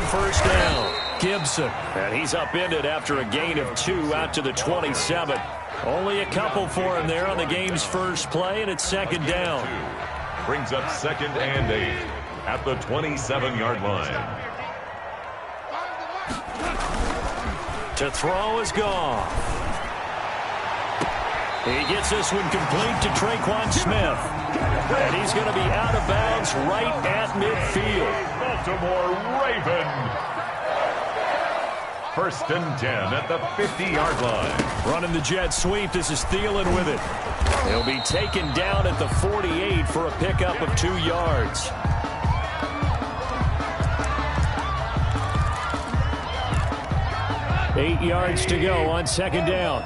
first down. Gibson. And he's upended after a gain of 2 out to the 27. Only a couple for him there on the game's first play, and it's second down. Brings up 2nd and 8 at the 27-yard line. To throw is Goff. He gets this one complete to Traquan Smith. And he's going to be out of bounds right at midfield. Baltimore Raven. 1st and 10 at the 50-yard line. Running the jet sweep. This is Thielen with it. He'll be taken down at the 48 for a pickup of 2 yards. Eight yards to go on second down.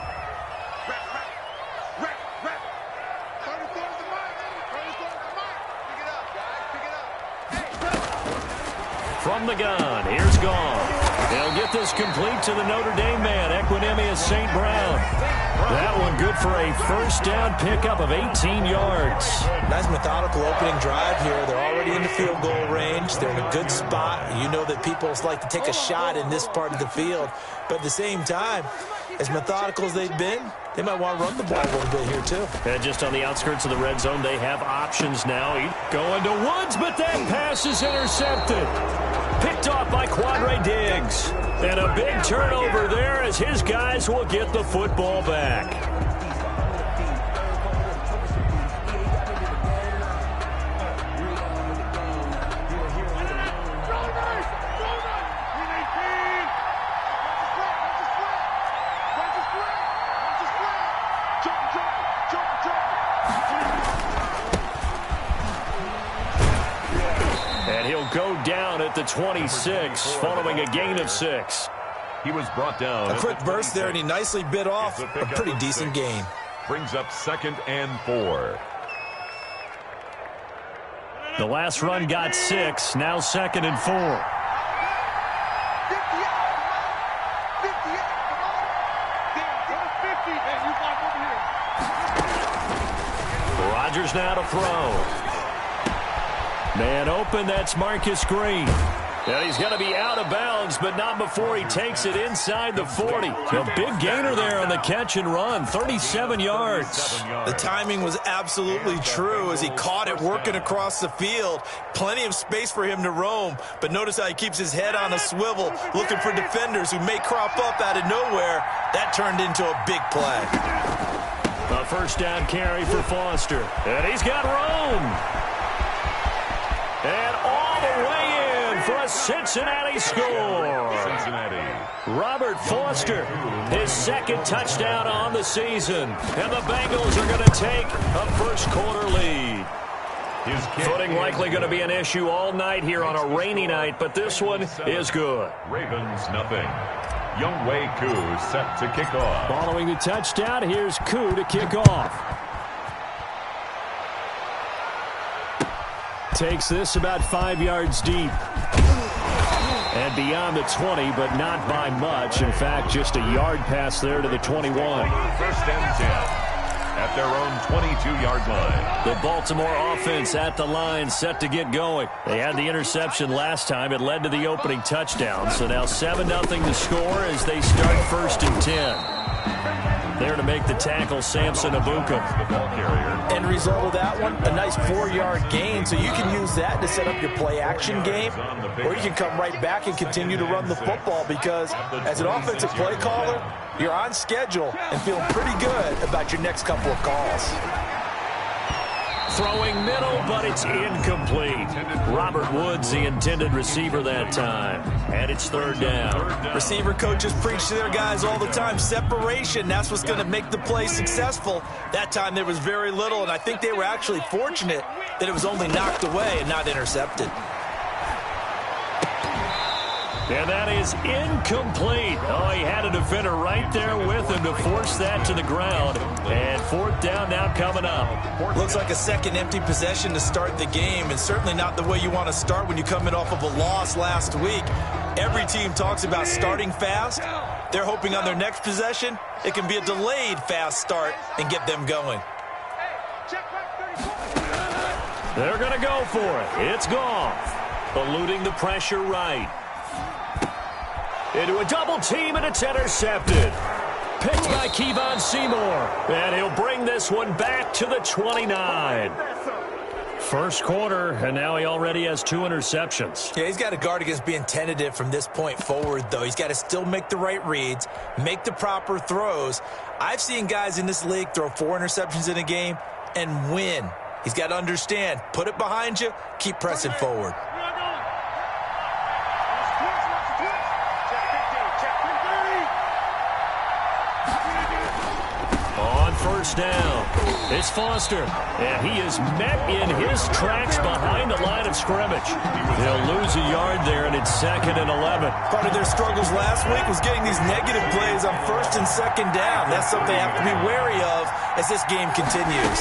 From the gun, here's Goff. They'll get this complete to the Notre Dame man, Equinemius St. Brown. That one good for a first down pickup of 18 yards. Nice methodical opening drive here. They're already in the field goal range. They're in a good spot. You know that people like to take a shot in this part of the field. But at the same time, as methodical as they've been, they might want to run the ball a little bit here too. And just on the outskirts of the red zone, they have options now. Going to Woods, but that pass is intercepted. Picked off by Quandre Diggs. And a big turnover there as his guys will get the football back. Go down at the 26 following a gain of 6. He was brought down. A quick burst there, and he nicely bit off a pretty decent gain. Brings up 2nd and 4. The last run got 6. Now 2nd and 4. Rodgers now to throw. Man open, that's Marcus Green. And he's going to be out of bounds, but not before he takes it inside the 40. A big gainer there on the catch and run, 37 yards. The timing was absolutely true as he caught it working across the field. Plenty of space for him to roam, but notice how he keeps his head on a swivel, looking for defenders who may crop up out of nowhere. That turned into a big play. A first down carry for Foster. And he's got room. And all the way in for a Cincinnati score. Cincinnati. Robert Foster, his 2nd touchdown on the season. And the Bengals are going to take a first-quarter lead. Footing likely going to be an issue all night here on a rainy night, but this one is good. Ravens nothing. Younghoe Koo set to kick off. Following the touchdown, here's Koo to kick off. Takes this about 5 yards deep. And beyond the 20, but not by much. In fact, just a yard pass there to the 21. 1st and 10 at their own 22-yard line. The Baltimore offense at the line set to get going. They had the interception last time. It led to the opening touchdown. So now 7-0 the score as they start 1st and 10. There to make the tackle, Samson Abuka. End result of that one, a nice 4-yard gain, so you can use that to set up your play-action game, or you can come right back and continue to run the football because as an offensive play caller, you're on schedule and feeling pretty good about your next couple of calls. Throwing middle, but it's incomplete. Robert Woods, the intended receiver that time. And it's 3rd down. Receiver coaches preach to their guys all the time. Separation, that's what's going to make the play successful. That time there was very little, and I think they were actually fortunate that it was only knocked away and not intercepted. And that is incomplete. Oh, he had a defender right there with him to force that to the ground. And 4th down now coming up. Looks like a second empty possession to start the game, and certainly not the way you want to start when you come in off of a loss last week. Every team talks about starting fast. They're hoping on their next possession, it can be a delayed fast start and get them going. They're going to go for it. It's Goff. Eluding the pressure right. Into a double team, and it's intercepted. Picked by Kevon Seymour. And he'll bring this one back to the 29. First quarter, and now he already has 2 interceptions. Yeah, he's got to guard against being tentative from this point forward, though. He's got to still make the right reads, make the proper throws. I've seen guys in this league throw 4 interceptions in a game and win. He's got to understand, put it behind you, keep pressing forward. On first down, it's Foster, and he is met in his tracks behind the line of scrimmage. They'll lose a yard there, and it's 2nd and 11. Part of their struggles last week was getting these negative plays on 1st and 2nd down. That's something they have to be wary of as this game continues.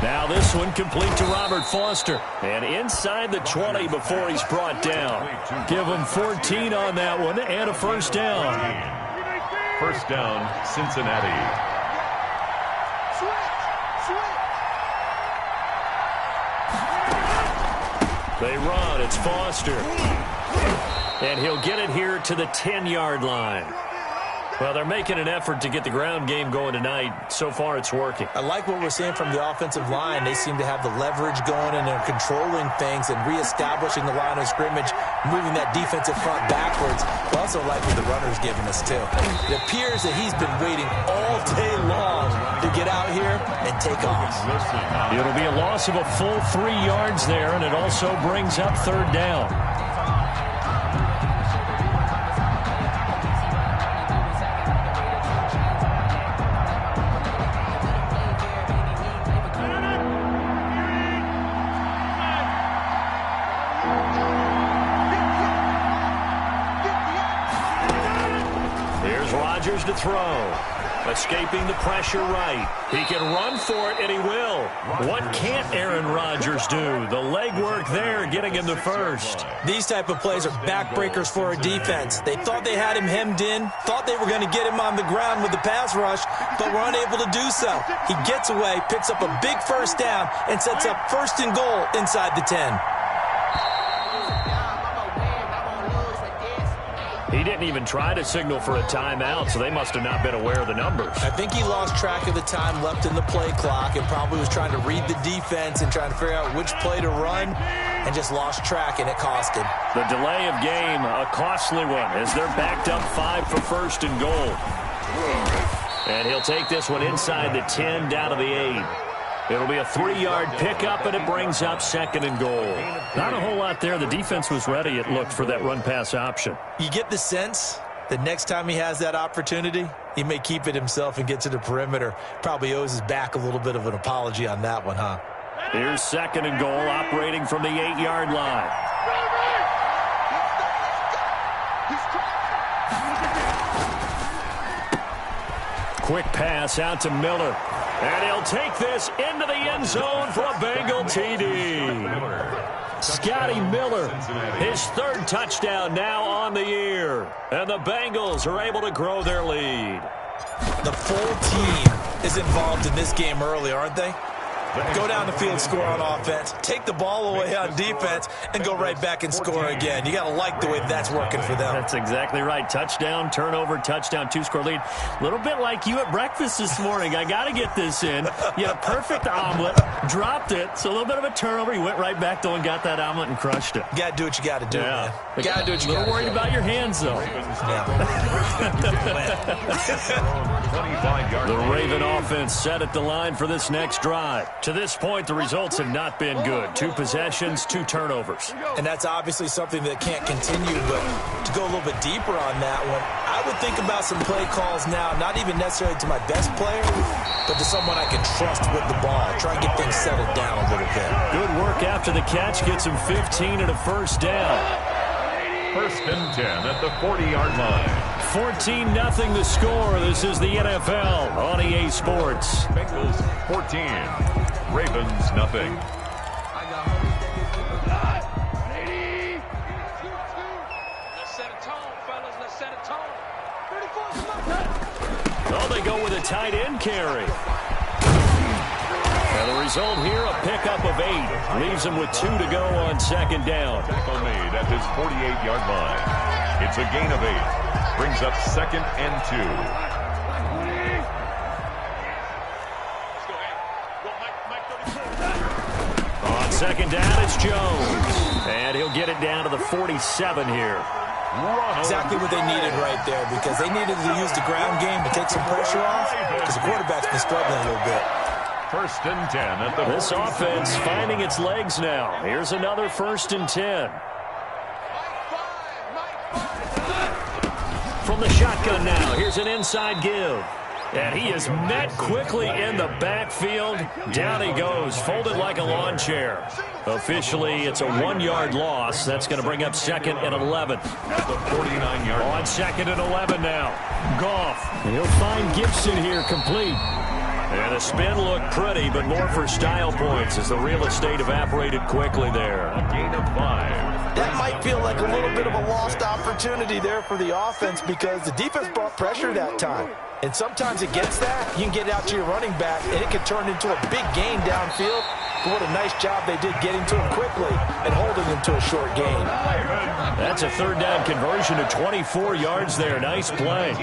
Now this one complete to Robert Foster. And inside the 20 before he's brought down. Give him 14 on that one and a first down. First down, Cincinnati. They run. It's Foster. And he'll get it here to the 10-yard line. Well, they're making an effort to get the ground game going tonight. So far, it's working. I like what we're seeing from the offensive line. They seem to have the leverage going, and they're controlling things and reestablishing the line of scrimmage, moving that defensive front backwards. I also like what the runner's giving us, too. It appears that he's been waiting all day long to get out here and take off. It'll be a loss of a full 3 yards there, and it also brings up 3rd down. To throw. Escaping the pressure right. He can run for it, and he will. What can't Aaron Rodgers do? The legwork there getting him the first. These type of plays are backbreakers for a defense. They thought they had him hemmed in, thought they were going to get him on the ground with the pass rush, but were unable to do so. He gets away, picks up a big first down, and sets up 1st and goal inside the 10. He didn't even try to signal for a timeout, so they must have not been aware of the numbers. I think he lost track of the time left in the play clock and probably was trying to read the defense and trying to figure out which play to run and just lost track, and it cost him. The delay of game, a costly one, as they're backed up 5 for 1st and goal. And he'll take this one inside the 10 down to the 8. It'll be a 3-yard pickup, and it brings up 2nd and goal. Not a whole lot there. The defense was ready, it looked, for that run-pass option. You get the sense that next time he has that opportunity, he may keep it himself and get to the perimeter. Probably owes his back a little bit of an apology on that one, huh? Here's 2nd and goal, operating from the 8-yard line. Quick pass out to Miller. And he'll take this into the end zone for a Bengal TD. Scotty Miller, his 3rd touchdown now on the year. And the Bengals are able to grow their lead. The full team is involved in this game early, aren't they? Go down the field, score on offense, take the ball away on defense, and go right back and score again. You got to like the way that's working for them. That's exactly right. Touchdown, turnover, touchdown, 2-score lead. A little bit like you at breakfast this morning. I got to get this in. You had a perfect omelet, dropped it, so a little bit of a turnover. You went right back, though, and got that omelet and crushed it. You got to do what you got to do, man. You got to do what you got to do. A little worried about your hands, though. The Raven offense set at the line for this next drive. To this point, the results have not been good. 2 possessions, 2 turnovers. And that's obviously something that can't continue, but to go a little bit deeper on that one, I would think about some play calls now, not even necessarily to my best player, but to someone I can trust with the ball. Try and get things settled down a little bit. Good work after the catch. Gets him 15 and a first down. 1st and 10 at the 40-yard line. 14-0 the score. This is the NFL on EA Sports. Bengals 14, Ravens nothing. Let's set a tone, fellas. Let's set a tone. Oh, they go with a tight end carry. And the result here, a pickup of 8. Leaves him with 2 to go on second down. Tackle made at his 48-yard line. It's a gain of 8. Brings up 2nd and 2. On second down, it's Jones. And he'll get it down to the 47 here. Exactly what they needed right there, because they needed to use the ground game to take some pressure off, because the quarterback's been struggling a little bit. 1st and 10 at the This offense finding its legs now. Here's another 1st and 10. From the shotgun now, here's an inside give. And he is met quickly in the backfield. Down he goes, folded like a lawn chair. Officially, it's a 1-yard loss. That's going to bring up 2nd and 11. at the 49-yard line. On 2nd and 11 now. Goff. And he'll find Gibson here complete. And the spin looked pretty, but more for style points as the real estate evaporated quickly there. A gain of 5. That might feel like a little bit of a lost opportunity there for the offense, because the defense brought pressure that time. And sometimes it gets that. You can get it out to your running back, and it can turn into a big gain downfield. But what a nice job they did getting to him quickly and holding him to a short gain. That's a 3rd down conversion to 24 yards there. Nice play.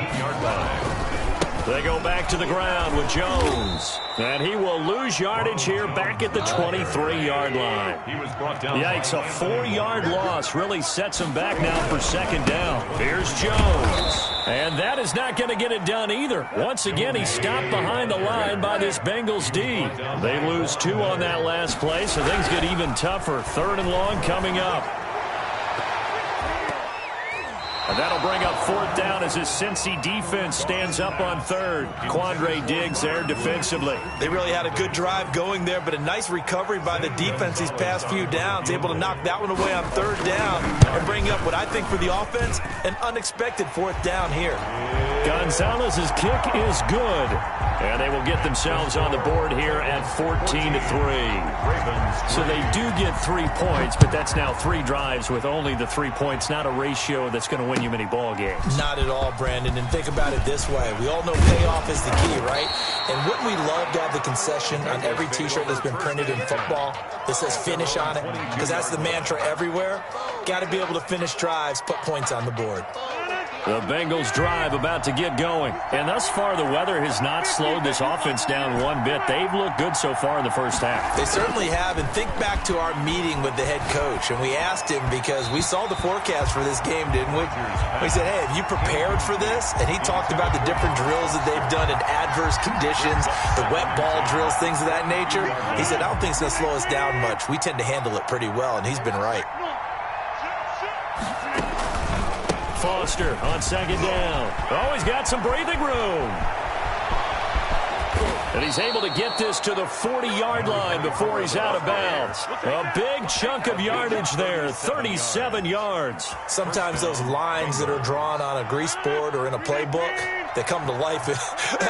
They go back to the ground with Jones. And he will lose yardage here back at the 23-yard line. He was brought down. Yikes, a 4-yard loss really sets him back now for 2nd down. Here's Jones. And that is not going to get it done either. Once again, he stopped behind the line by this Bengals D. They lose 2 on that last play, so things get even tougher. 3rd and long coming up. And that'll bring up 4th down as his Cincy defense stands up on 3rd. Quandre Diggs there defensively. They really had a good drive going there, but a nice recovery by the defense these past few downs. Able to knock that one away on 3rd down and bring up what I think for the offense, an unexpected 4th down here. Gonzalez's kick is good. And they will get themselves on the board here at 14-3. So they do get 3 points, but that's now 3 drives with only the 3 points, not a ratio that's going to win you many ball games. Not at all, Brandon. And think about it this way. We all know payoff is the key, right? And wouldn't we love to have the concession on every T-shirt that's been printed in football that says finish on it? Because that's the mantra everywhere. Got to be able to finish drives, put points on the board. The Bengals drive about to get going. And thus far, the weather has not slowed this offense down one bit. They've looked good so far in the first half. They certainly have. And think back to our meeting with the head coach. And we asked him, because we saw the forecast for this game, didn't we? We said, hey, have you prepared for this? And he talked about the different drills that they've done in adverse conditions, the wet ball drills, things of that nature. He said, I don't think it's going to slow us down much. We tend to handle it pretty well, and he's been right. Foster on 2nd down. Oh, he's got some breathing room. And he's able to get this to the 40-yard line before he's out of bounds. A big chunk of yardage there, 37 yards. Sometimes those lines that are drawn on a grease board or in a playbook, they come to life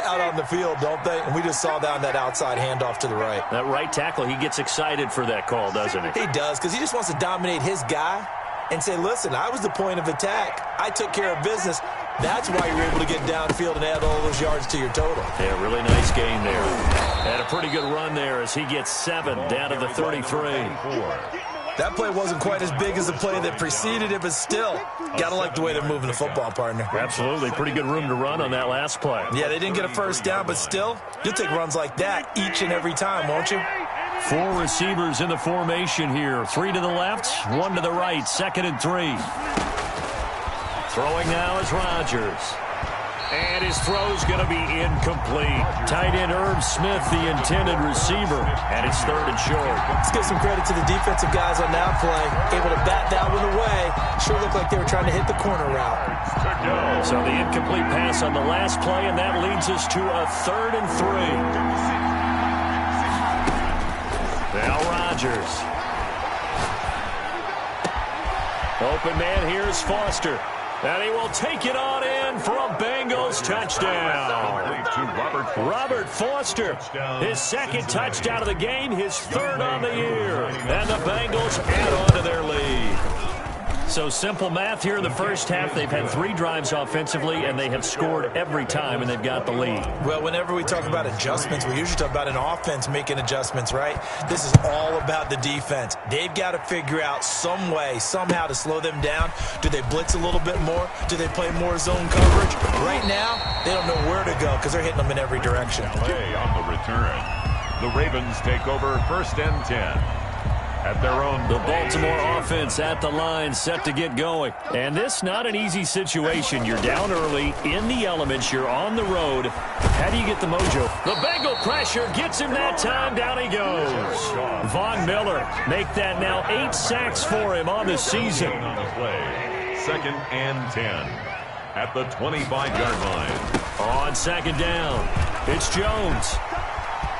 out on the field, don't they? And we just saw down that outside handoff to the right. That right tackle, he gets excited for that call, doesn't he? He does, because he just wants to dominate his guy and say, listen, I was the point of attack. I took care of business. That's why you're able to get downfield and add all those yards to your total. Yeah, really nice game there. And a pretty good run there as he gets 7 down to the 33. That play wasn't quite as big as the play that preceded it, but still, got to like the way they're moving the football, partner. Absolutely. Pretty good room to run on that last play. Yeah, they didn't get a first down, but still, you'll take runs like that each and every time, won't you? 4 receivers in the formation here. 3 to the left, 1 to the right. 2nd and 3. Throwing now is Rodgers. And his throw's going to be incomplete. Tight end Irv Smith, the intended receiver. And it's 3rd and short. Let's give some credit to the defensive guys on that play. Able to bat that one away. Sure looked like they were trying to hit the corner route. So the incomplete pass on the last play, and that leads us to a 3rd and 3. Now Rodgers. Open man, here's Foster. And he will take it on in for a Bengals touchdown. Robert Foster, his 2nd touchdown of the game, his 3rd on the year. And the Bengals add on to their lead. So simple math here in the first half. They've had 3 drives offensively, and they have scored every time, and they've got the lead. Well, whenever we talk about adjustments, we usually talk about an offense making adjustments, right? This is all about the defense. They've got to figure out some way, somehow to slow them down. Do they blitz a little bit more? Do they play more zone coverage? Right now, they don't know where to go because they're hitting them in every direction. Play on the return. The Ravens take over 1st and 10. At their own. The Baltimore offense at the line, set to get going. And this not an easy situation. You're down early, in the elements, you're on the road. How do you get the mojo? The Bengal pressure gets him that time. Down he goes. Von Miller make that now 8 sacks for him on the season. On the play. 2nd and 10. At the 25-yard line. On 2nd down, it's Jones.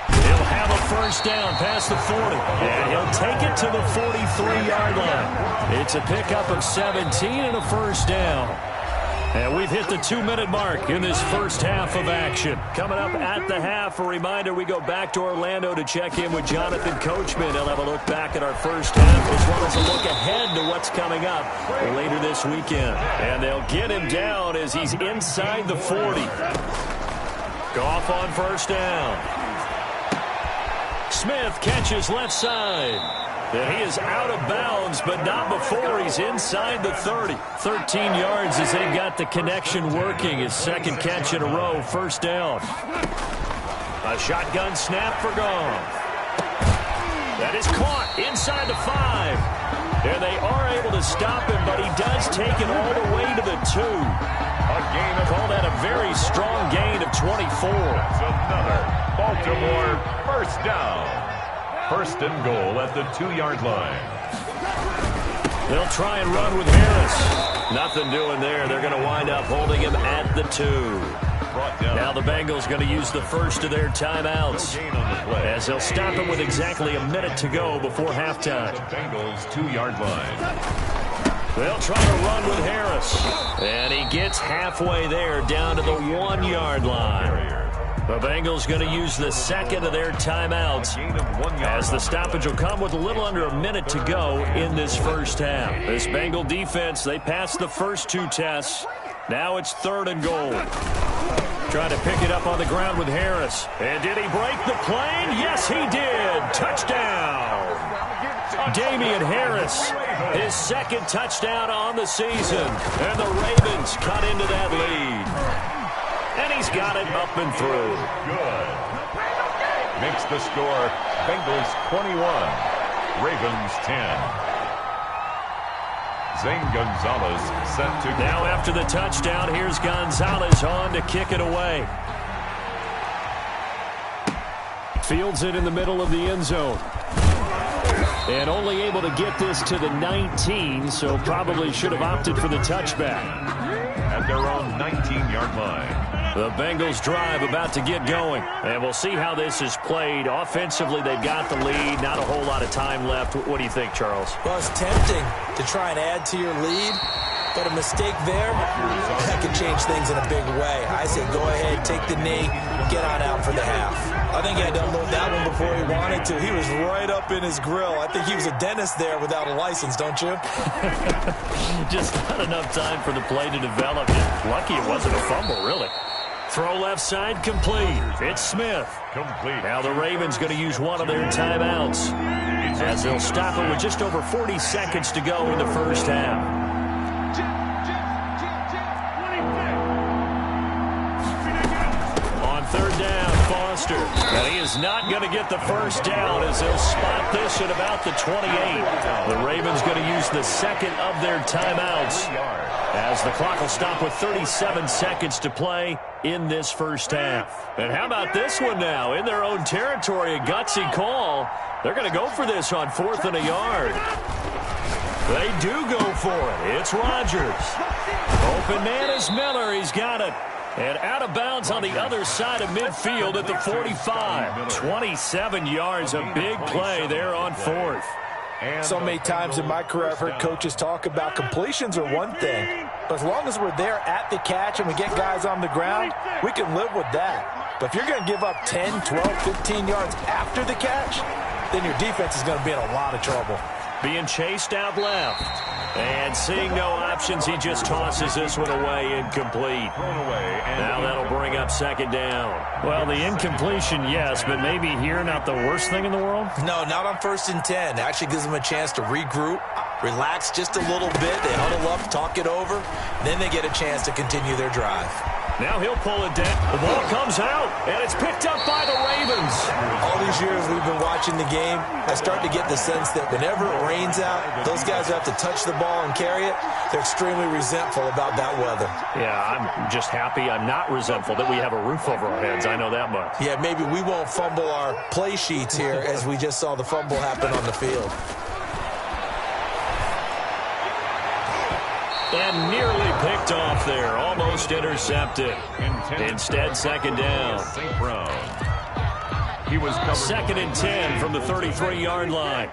He'll have a first down past the 40. And he'll take it to the 43-yard line. It's a pickup of 17 and a first down. And we've hit the 2-minute mark in this first half of action. Coming up at the half, a reminder, we go back to Orlando to check in with Jonathan Coachman. He'll have a look back at our first half as well as a look ahead to what's coming up later this weekend. And they'll get him down as he's inside the 40. Goff on first down. Smith catches left side. And he is out of bounds, but not before he's inside the 30. 13 yards as they've got the connection working. His 2nd catch in a row, first down. A shotgun snap for Goff. That is caught inside the 5. And they are able to stop him, but he does take it all the way to the 2. A gain of Call that a very strong gain of 24. That's another Baltimore first down. 1st and goal at the 2-yard line. They'll try and run with Harris. Nothing doing there. They're going to wind up holding him at the 2. Now the Bengals going to use the first of their timeouts as they'll stop him with exactly a minute to go before halftime. The Bengals 2-yard line. They'll try to run with Harris. And he gets halfway there down to the 1-yard line. The Bengals going to use the 2nd of their timeouts as the stoppage will come with a little under a minute to go in this first half. This Bengal defense, they passed the first 2 tests. Now it's 3rd and goal. Trying to pick it up on the ground with Harris. And did he break the plane? Yes, he did. Touchdown. Damian Harris, his 2nd touchdown on the season. And the Ravens cut into that lead. And he's got it up and through. Good. Makes the score Bengals 21, Ravens 10. Zane Gonzalez set to go. Now after the touchdown, here's Gonzalez on to kick it away. Fields it in the middle of the end zone. And only able to get this to the 19, so probably should have opted for the touchback. At their own 19-yard line. The Bengals drive about to get going. And we'll see how this is played. Offensively, they've got the lead. Not a whole lot of time left. What do you think, Charles? Well, it's tempting to try and add to your lead. But a mistake there, that could change things in a big way. I say go ahead, take the knee, get on out for the half. I think he had to unload that one before he wanted to. He was right up in his grill. I think he was a dentist there without a license, don't you? Just not enough time for the play to develop. Lucky it wasn't a fumble, really. Throw left side complete. It's Smith. Complete. Now the Ravens going to use one of their timeouts as they'll stop it with just over 40 seconds to go in the first half. On 3rd down, Foster. And he is not going to get the first down as they'll spot this at about the 28. The Ravens going to use the 2nd of their timeouts as the clock will stop with 37 seconds to play in this first half. And how about this one now? In their own territory, a gutsy call. They're going to go for this on 4th and a yard. They do go for it. It's Rodgers. Open man is Miller. He's got it. And out of bounds on the other side of midfield at the 45. 27 yards, a big play there on 4th. So many times in my career I've heard coaches talk about completions are one thing. But as long as we're there at the catch and we get guys on the ground, we can live with that. But if you're going to give up 10, 12, 15 yards after the catch, then your defense is going to be in a lot of trouble. being chased out left. And seeing no options, he just tosses this one away, incomplete. Now that'll bring up second down. Well, the incompletion, yes, but maybe here not the worst thing in the world? No, not on 1st and 10. Actually gives them a chance to regroup, relax just a little bit. They huddle up, talk it over, then they get a chance to continue their drive. Now he'll pull it down. The ball comes out, and it's picked up by the Ravens. All these years we've been watching the game, I start to get the sense that whenever it rains out, those guys who have to touch the ball and carry it, they're extremely resentful about that weather. Yeah, I'm just happy I'm not resentful that we have a roof over our heads. I know that much. Yeah, maybe we won't fumble our play sheets here as we just saw the fumble happen on the field. And nearly picked off there. Almost intercepted. Instead, second down. He was covered. 2nd and 10 from the 33-yard line.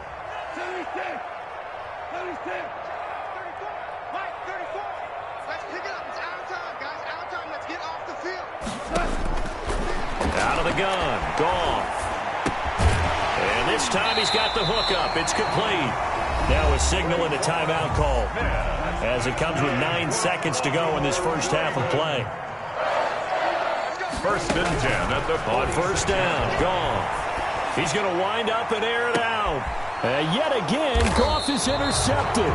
Out of the gun. Goff. And this time he's got the hook up. It's complete. Now a signal and a timeout call as it comes with 9 seconds to go in this first half of play. 1st and 10 at the On first down, Goff. He's going to wind up and air it out. Yet again, Goff is intercepted.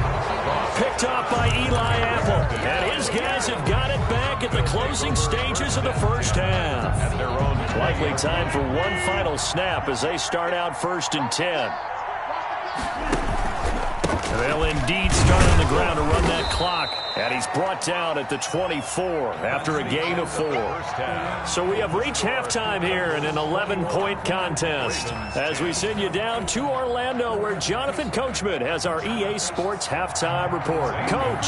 Picked off by Eli Apple. And his guys have got it back at the closing stages of the first half. Likely time for one final snap as they start out 1st and 10. They'll indeed start on the ground to run that clock. And he's brought down at the 24 after a gain of 4. So we have reached halftime here in an 11-point contest as we send you down to Orlando where Jonathan Coachman has our EA Sports halftime report. Coach.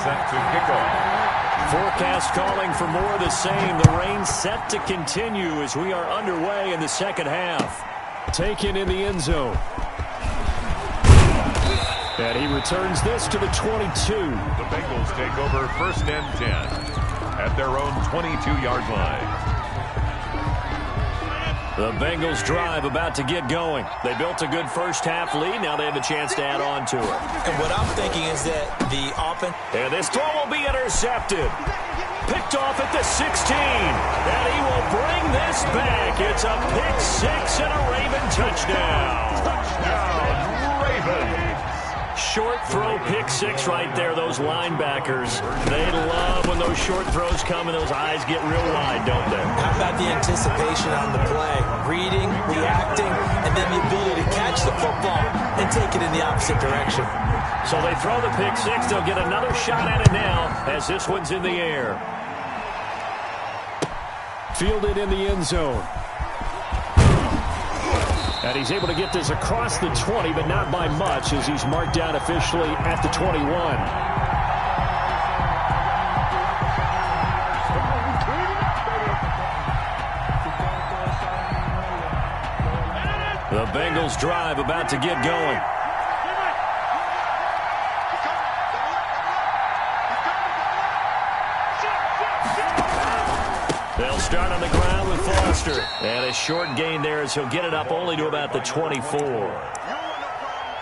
set to kick off. Forecast calling for more of the same. The rain set to continue as we are underway in the second half. Taken in the end zone. And he returns this to the 22. The Bengals take over 1st and 10 at their own 22-yard line. The Bengals drive about to get going. They built a good first half lead. Now they have a chance to add on to it. And what I'm thinking is that the offense... And this throw will be intercepted. Picked off at the 16. And he will bring this back. It's a pick six and a Raven touchdown. Touchdown, Ravens. Short throw pick six right there, those linebackers. They love when those short throws come and those eyes get real wide, don't they? How about the anticipation on the play? Reading, reacting, and then the ability to catch the football and take it in the opposite direction. So they throw the pick six. They'll get another shot at it now as this one's in the air. Fielded in the end zone. And he's able to get this across the 20, but not by much as he's marked down officially at the 21. The Bengals drive about to get going. They'll start on the ground with Foster. And a short gain there as he'll get it up only to about the 24.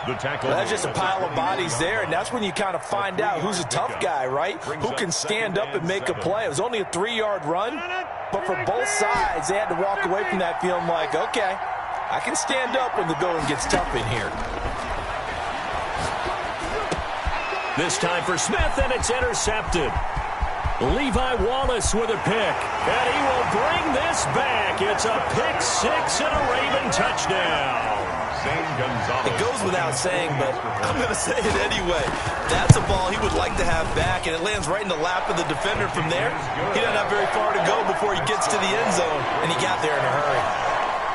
The tackle. That's just a pile of bodies there, and that's when you kind of find out who's a tough guy, right? Who can stand up and make a play. It was only a 3-yard run, but for both sides, they had to walk away from that feeling like, okay, I can stand up when the going gets tough in here. This time for Smith, and it's intercepted. Levi Wallace with a pick, and he will bring this back. It's a pick six and a Raven touchdown. It goes without saying, but I'm going to say it anyway. That's a ball he would like to have back, and it lands right in the lap of the defender from there. He doesn't have very far to go before he gets to the end zone, and he got there in a hurry.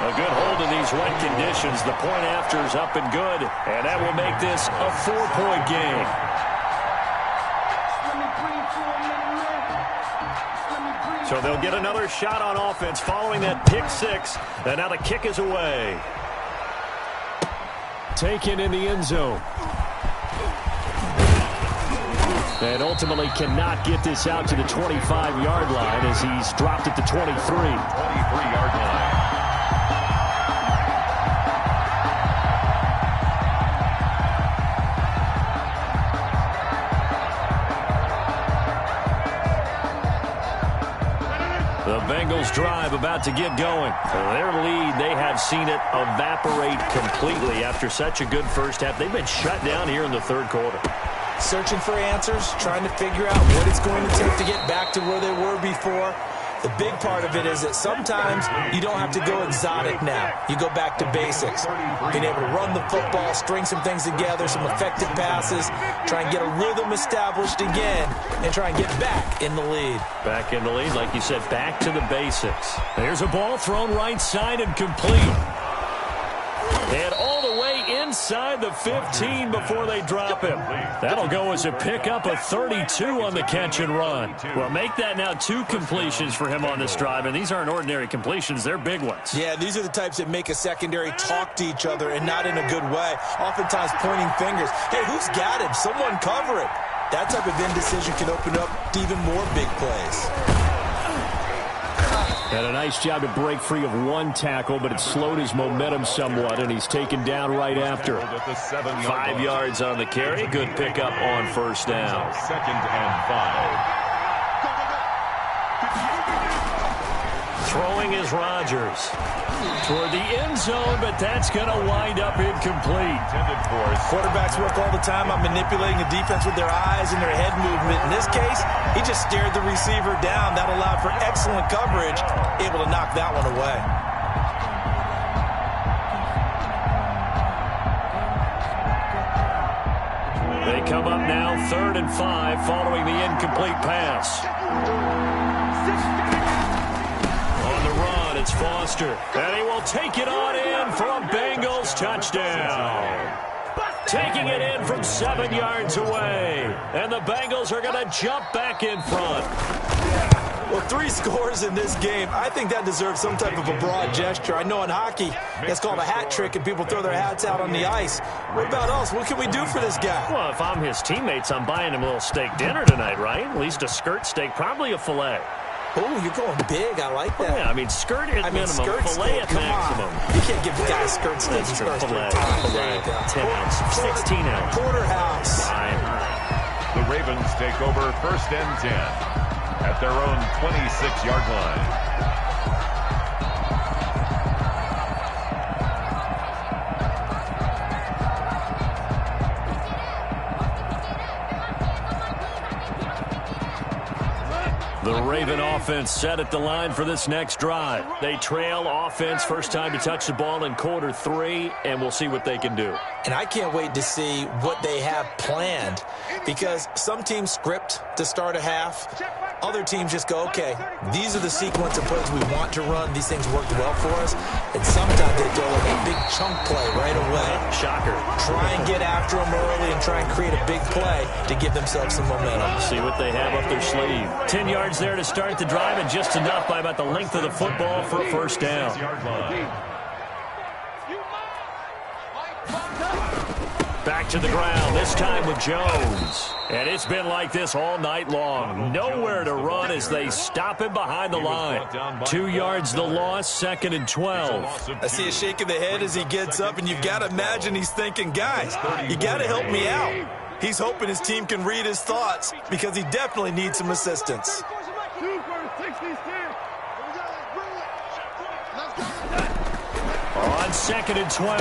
A good hold in these wet conditions. The point after is up and good, and that will make this a 4-point game. So they'll get another shot on offense following that pick six. And now the kick is away. Taken in the end zone. And ultimately cannot get this out to the 25-yard line as he's dropped at the 23. 23-yard line. Bengals drive about to get going. Their lead, they have seen it evaporate completely after such a good first half. They've been shut down here in the third quarter. Searching for answers, trying to figure out what it's going to take to get back to where they were before. The big part of it is that sometimes you don't have to go exotic now. You go back to basics. Being able to run the football, string some things together, some effective passes, try and get a rhythm established again, and try and get back in the lead. Back in the lead, like you said, back to the basics. There's a ball thrown right side and complete. And all the way inside the 15 before they drop him. That'll go as a pickup of 32 on the catch and run. Well, make that now 2 completions for him on this drive, and these aren't ordinary completions. They're big ones. Yeah, these are the types that make a secondary talk to each other and not in a good way. Oftentimes pointing fingers. Hey, who's got him? Someone cover it. That type of indecision can open up to even more big plays. Had a nice job to break free of one tackle, but it slowed his momentum somewhat, and he's taken down right after. 5 yards on the carry. Good pickup on first down. 2nd and 5. Throwing is Rodgers. Toward the end zone, but that's going to wind up incomplete. Quarterbacks work all the time on manipulating the defense with their eyes and their head movement. In this case, he just stared the receiver down. That allowed for excellent coverage, able to knock that one away. They come up now 3rd and 5 following the incomplete pass. It's Foster, and he will take it on in for a Bengals touchdown. Taking it in from 7 yards away, and the Bengals are going to jump back in front. Well, 3 scores in this game. I think that deserves some type of a broad gesture. I know in hockey, it's called a hat trick, and people throw their hats out on the ice. What about us? What can we do for this guy? Well, if I'm his teammates, I'm buying him a little steak dinner tonight, right? At least a skirt steak, probably a filet. Oh, you're going big. I like that. Yeah, I mean, skirt at minimum, filet at maximum. You can't give the guy a skirt steak. Filet, 10 ounce, 16 ounce. Porterhouse. The Ravens take over 1st and 10 at their own 26-yard line. The Raven offense set at the line for this next drive. They trail offense, first time to touch the ball in quarter 3, and we'll see what they can do. And I can't wait to see what they have planned, because some teams script to start a half. Other teams just go, okay, these are the sequence of plays we want to run. These things worked well for us. And sometimes they throw like a big chunk play right away. Shocker. Try and get after them early and try and create a big play to give themselves some momentum. See what they have up their sleeve. 10 yards there to start the drive, and just enough by about the length of the football for a first down. Back to the ground, this time with Jones. And it's been like this all night long. Nowhere to run as they stop him behind the line. 2 yards the loss, 2nd and 12. I see a shake of the head as he gets up, and you've got to imagine he's thinking, guys, you got to help me out. He's hoping his team can read his thoughts because he definitely needs some assistance. On 2nd and 12,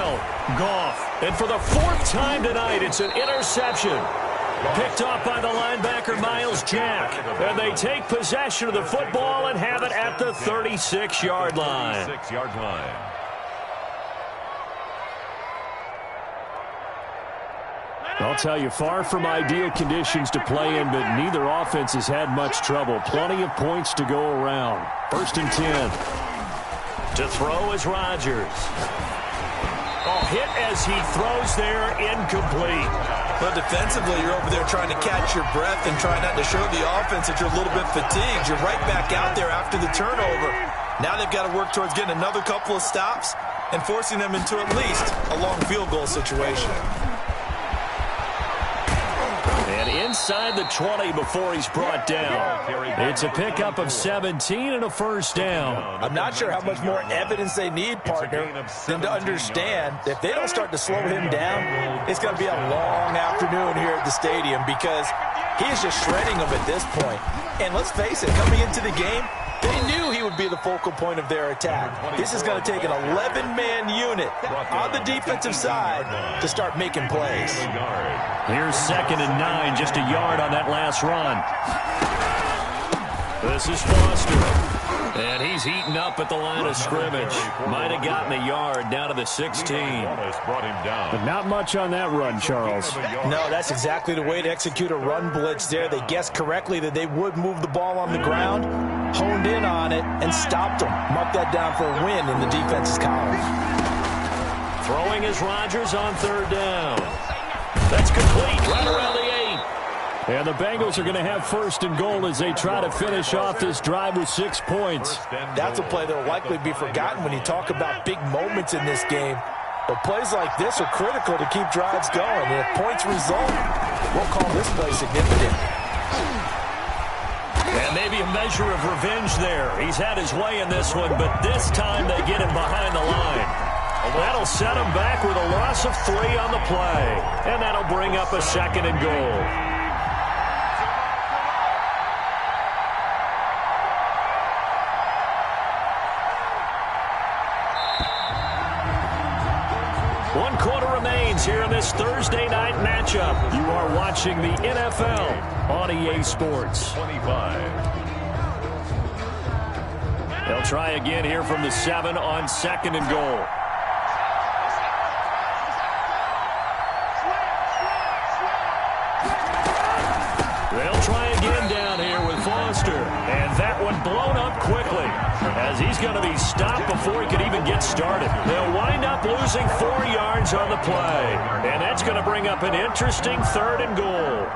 Goff. And for the 4th time tonight, it's an interception. Picked off by the linebacker, Miles Jack. And they take possession of the football and have it at the 36-yard line. 36-yard line. I'll tell you, far from ideal conditions to play in, but neither offense has had much trouble. Plenty of points to go around. 1st and 10. To throw is Rodgers. Oh, hit as he throws there, incomplete. But defensively, you're over there trying to catch your breath and try not to show the offense that you're a little bit fatigued. You're right back out there after the turnover. Now they've got to work towards getting another couple of stops and forcing them into at least a long field goal situation. Inside the 20 before he's brought down. It's a pickup of 17 and a first down. I'm not sure how much more evidence they need, partner, than to understand that if they don't start to slow him down, it's going to be a long afternoon here at the stadium, because He is just shredding them at this point. And let's face it, coming into the game, they knew he would be the focal point of their attack. This is going to take an 11-man unit on the defensive side to start making plays. Here's 2nd and 9, just a yard on that last run. This is Foster. And he's heating up at the line of scrimmage. Might have gotten a yard down to the 16. But not much on that run, Charles. No, that's exactly the way to execute a run blitz there. They guessed correctly that they would move the ball on the ground, honed in on it, and stopped them. Mark that down for a win in the defense's column. Throwing is Rodgers on 3rd down. That's complete right around the 8. And the Bengals are going to have 1st and goal as they try to finish off this drive with 6 points. That's a play that will likely be forgotten when you talk about big moments in this game. But plays like this are critical to keep drives going. And if points result, we'll call this play significant. And maybe a measure of revenge there. He's had his way in this one, but this time they get him behind the line. That'll set him back with a loss of 3 on the play. And that'll bring up a 2nd and goal. Here in this Thursday night matchup. You are watching the NFL on EA Sports. 25. They'll try again here from the 7 on 2nd and goal. They'll try again down here with Foster. And that one blown up quickly as he's going to be stopped before he could even get started. They'll wind up losing 4 yards on the play. And that's going to bring up an interesting 3rd and goal.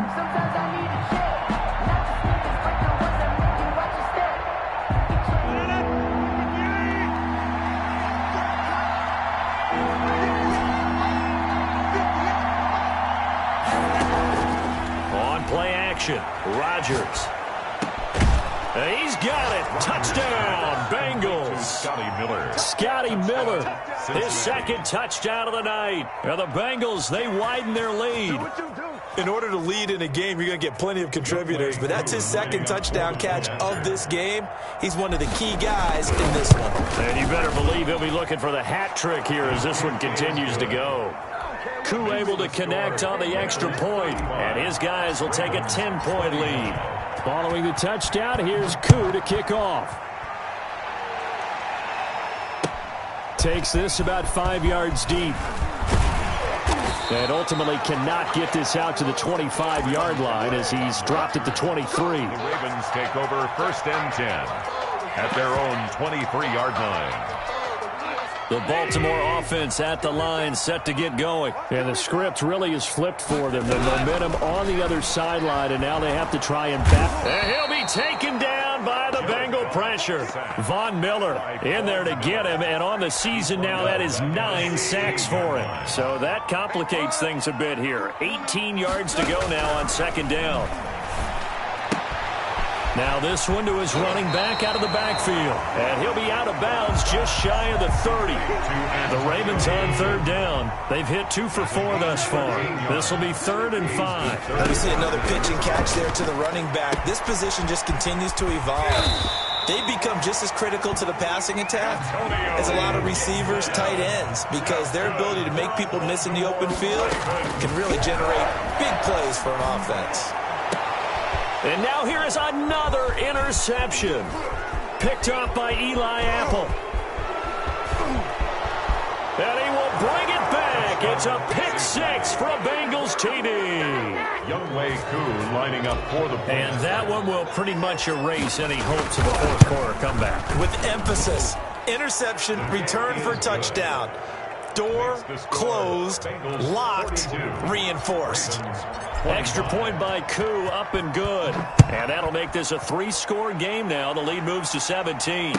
On play action, Rodgers. He's got it. Touchdown, Bengals. Scotty Miller, his 2nd touchdown of the night. And the Bengals, they widen their lead. In order to lead in a game, you're going to get plenty of contributors, but that's his 2nd touchdown catch of this game. He's one of the key guys in this one. And you better believe he'll be looking for the hat trick here as this one continues to go. Koo able to connect on the extra point, and his guys will take a 10-point lead. Following the touchdown, here's Koo to kick off. Takes this about 5 yards deep. And ultimately cannot get this out to the 25-yard line as he's dropped at the 23. The Ravens take over 1st and 10 at their own 23-yard line. The Baltimore offense at the line, set to get going. And the script really is flipped for them. The momentum on the other sideline, and now they have to try and back. And he'll be taken down by the Bengal pressure. Von Miller in there to get him, and on the season now, that is 9 sacks for him. So that complicates things a bit here. 18 yards to go now on 2nd down. Now this one to his running back out of the backfield. And he'll be out of bounds just shy of the 30. The Ravens on 3rd down. They've hit 2 for 4 thus far. This will be 3rd and 5. We see another pitch and catch there to the running back. This position just continues to evolve. They become just as critical to the passing attack as a lot of receivers, tight ends, because their ability to make people miss in the open field can really generate big plays for an offense. And now here is another interception. Picked up by Eli Apple. And he will bring it back. It's a pick 6 for a Bengals TD. Younghoe Koo lining up for the point. And that one will pretty much erase any hopes of a 4th quarter comeback. With emphasis, interception, return for touchdown. Door closed, locked, reinforced. Extra point by Koo, up and good. And that'll make this a 3-score game now. The lead moves to 17.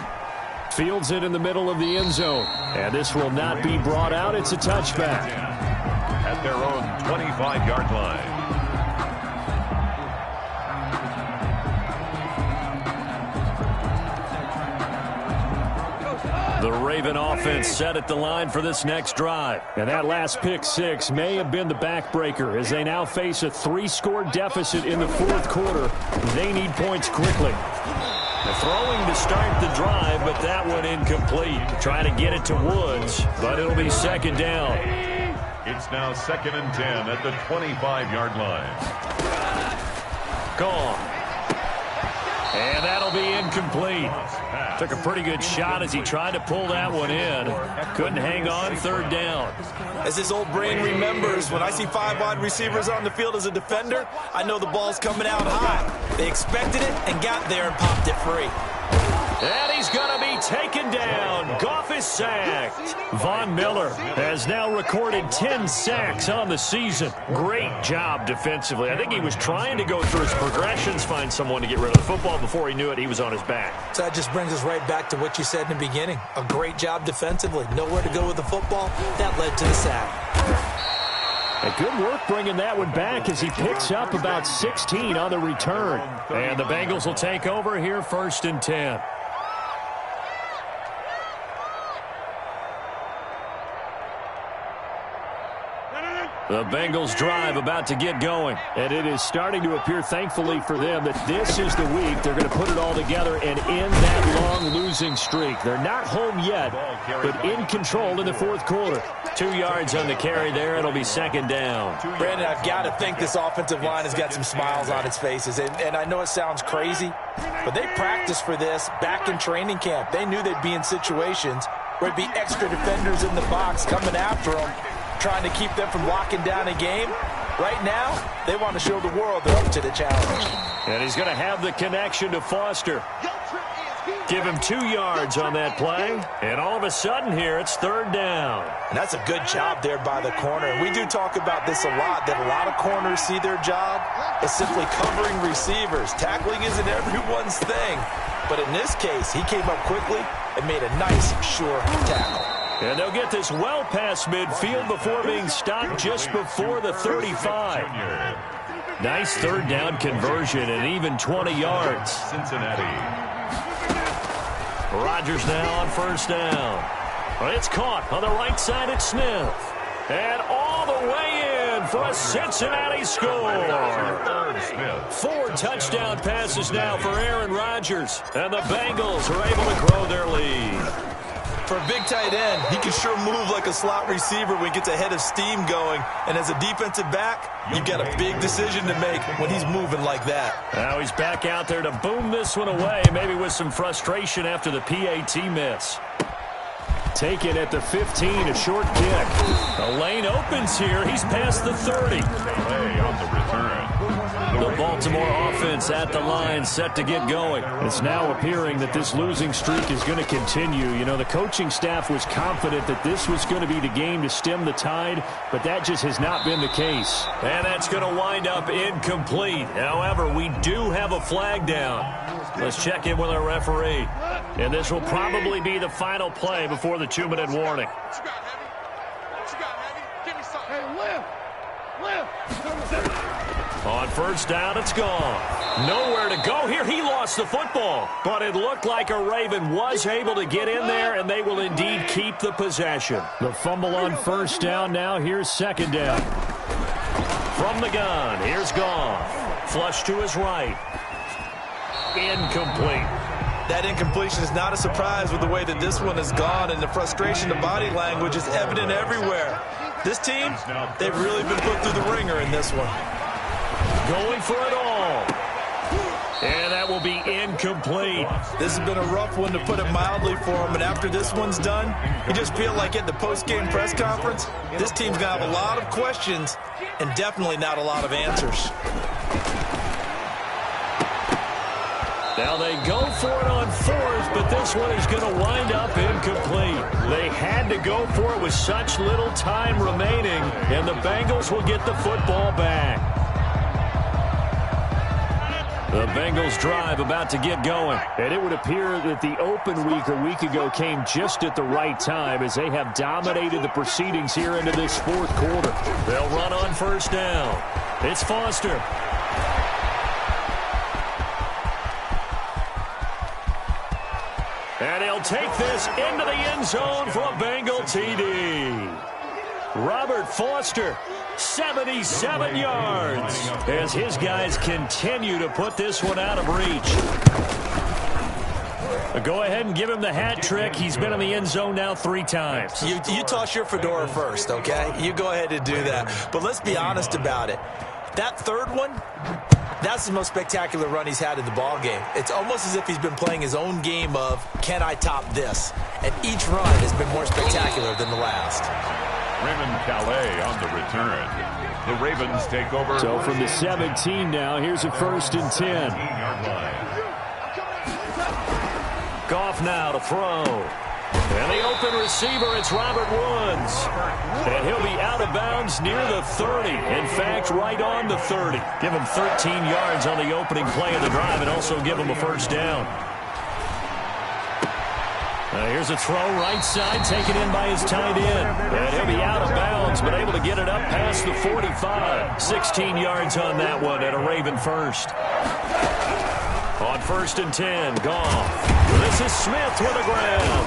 Fields it in the middle of the end zone. And this will not be brought out. It's a touchback. At their own 25-yard line. The Raven offense set at the line for this next drive. And that last pick six may have been the backbreaker as they now face a 3-score deficit in the fourth quarter. They need points quickly. Throwing to start the drive, but that one incomplete. Trying to get it to Woods, but it'll be second down. It's now 2nd and 10 at the 25-yard line. Gone. And that'll be incomplete. Took a pretty good shot as he tried to pull that one in. Couldn't hang on, third down. As his old brain remembers, when I see 5 wide receivers on the field as a defender, I know the ball's coming out high. They expected it and got there and popped it free. And he's going to be taken down. Goff is sacked. Von Miller has now recorded 10 sacks on the season. Great job defensively. I think he was trying to go through his progressions, find someone to get rid of the football. Before he knew it, he was on his back. So that just brings us right back to what you said in the beginning. A great job defensively. Nowhere to go with the football. That led to the sack. A good work bringing that one back as he picks up about 16 on the return. And the Bengals will take over here, 1st and 10. The Bengals drive about to get going. And it is starting to appear, thankfully for them, that this is the week they're going to put it all together and end that long losing streak. They're not home yet, but in control in the fourth quarter. 2 yards on the carry there. It'll be second down. Brandon, I've got to think this offensive line has got some smiles on its faces. And I know it sounds crazy, but they practiced for this back in training camp. They knew they'd be in situations where there'd be extra defenders in the box coming after them, trying to keep them from locking down a game. Right now, they want to show the world they're up to the challenge. And he's going to have the connection to Foster. Give him 2 yards on that play. And all of a sudden here, it's third down. And that's a good job there by the corner. We do talk about this a lot, that a lot of corners see their job as simply covering receivers. Tackling isn't everyone's thing. But in this case, he came up quickly and made a nice, sure tackle. And they'll get this well past midfield before being stopped just before the 35. Nice third down conversion and even 20 yards. Cincinnati. Rodgers now on first down. It's caught on the right side at Smith. And all the way in for a Cincinnati score. 4 touchdown passes now for Aaron Rodgers. And the Bengals are able to grow their lead. For a big tight end, he can sure move like a slot receiver when he gets a head of steam going. And as a defensive back, you've got a big decision to make when he's moving like that. Now he's back out there to boom this one away, maybe with some frustration after the PAT miss. Taken at the 15, a short kick. The lane opens here. He's past the 30. Play on the return. The Baltimore offense at the line, set to get going. It's now appearing that this losing streak is going to continue. You know, the coaching staff was confident that this was going to be the game to stem the tide, but that just has not been the case. And that's going to wind up incomplete. However, we do have a flag down. Let's check in with our referee. And this will probably be the final play before the 2-minute warning. What you got, Heavy? What you got, Heavy? Give me something. Hey, Liv. On first down, it's gone. Nowhere to go here. He lost the football. But it looked like a Raven was able to get in there, and they will indeed keep the possession. The fumble on first down now. Here's second down. From the gun, here's Goff. Flush to his right. Incomplete. That incompletion is not a surprise with the way that this one has gone, and the frustration, the body language is evident everywhere. This team, they've really been put through the ringer in this one. Going for it all. And that will be incomplete. This has been a rough one, to put it mildly, for him. And after this one's done, you just feel like at the post-game press conference, this team's going to have a lot of questions and definitely not a lot of answers. Now they go for it on fourth, but this one is going to wind up incomplete. They had to go for it with such little time remaining, and the Bengals will get the football back. The Bengals drive about to get going. And it would appear that the open week a week ago came just at the right time, as they have dominated the proceedings here into this fourth quarter. They'll run on first down. It's Foster. And he'll take this into the end zone for a Bengal TD. Robert Foster, 77 yards, as his guys continue to put this one out of reach. Go ahead and give him the hat trick. He's been in the end zone now 3 times. You toss your fedora first, okay? You go ahead and do that. But let's be honest about it. That third one, that's the most spectacular run he's had in the ball game. It's almost as if he's been playing his own game of, can I top this? And each run has been more spectacular than the last. Raymond Calais on the return. The Ravens take over. So from the 17 now, here's a 1st and 10. Goff now to throw. And the open receiver, it's Robert Woods. And he'll be out of bounds near the 30. In fact, right on the 30. Give him 13 yards on the opening play of the drive and also give him a 1st down. Here's a throw right side, taken in by his tight end. And he'll be out of bounds, but able to get it up past the 45. 16 yards on that one and a Raven 1st. On 1st and 10, Goff. This is Smith with the ground.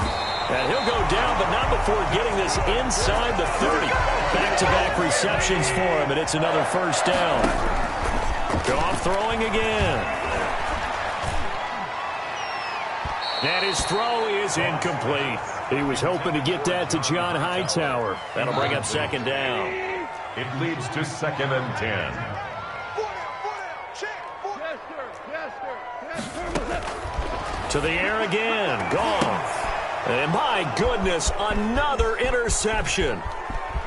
And he'll go down, but not before getting this inside the 30. Back-to-back receptions for him, and it's another 1st down. Goff throwing again. And his throw is incomplete. He was hoping to get that to John Hightower. That'll bring up 2nd down. It leads to 2nd and 10. To the air again. Goff. And my goodness, another interception.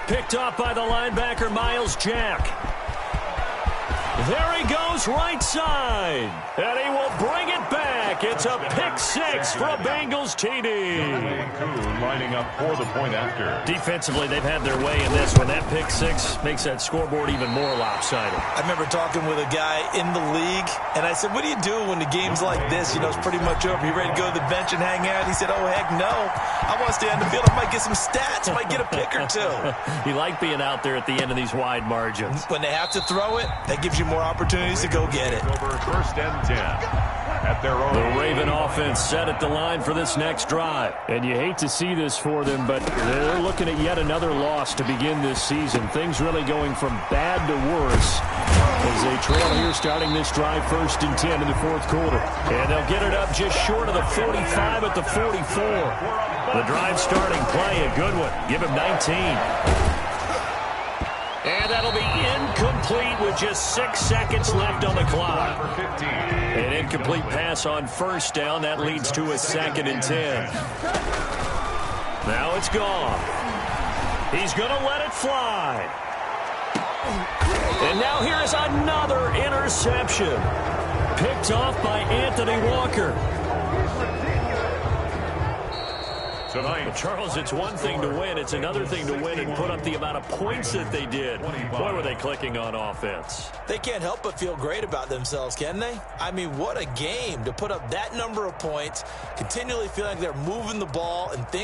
Picked off by the linebacker, Miles Jack. There he goes, right side. And he will bring it back. It's a pick-6 for a Bengals TD. Lining up for the point after. Defensively, they've had their way in this one. That pick-6 makes that scoreboard even more lopsided. I remember talking with a guy in the league, and I said, what do you do when the game's like this? You know, it's pretty much over. You ready to go to the bench and hang out? He said, oh, heck no. I want to stay on the field. I might get some stats. I might get a pick or 2. You like being out there at the end of these wide margins. When they have to throw it, that gives you more opportunities to go get it. Over 1st and 10 at their own. The Raven offense set at the line for this next drive. And you hate to see this for them, but they're looking at yet another loss to begin this season. Things really going from bad to worse as they trail here starting this drive 1st and 10 in the 4th quarter. And they'll get it up just short of the 45 at the 44. The drive starting play, a good one. Give him 19. And that'll be incomplete with just 6 seconds left on the clock. An incomplete pass on 1st down. That leads to a 2nd and 10. Now it's gone. He's going to let it fly. And now here is another interception. Picked off by Anthony Walker. Tonight, But Charles, it's one thing to win. It's another thing to win and put up the amount of points that they did. Boy, were they clicking on offense. They can't help but feel great about themselves, can they? I mean, what a game to put up that number of points, continually feeling like they're moving the ball and things.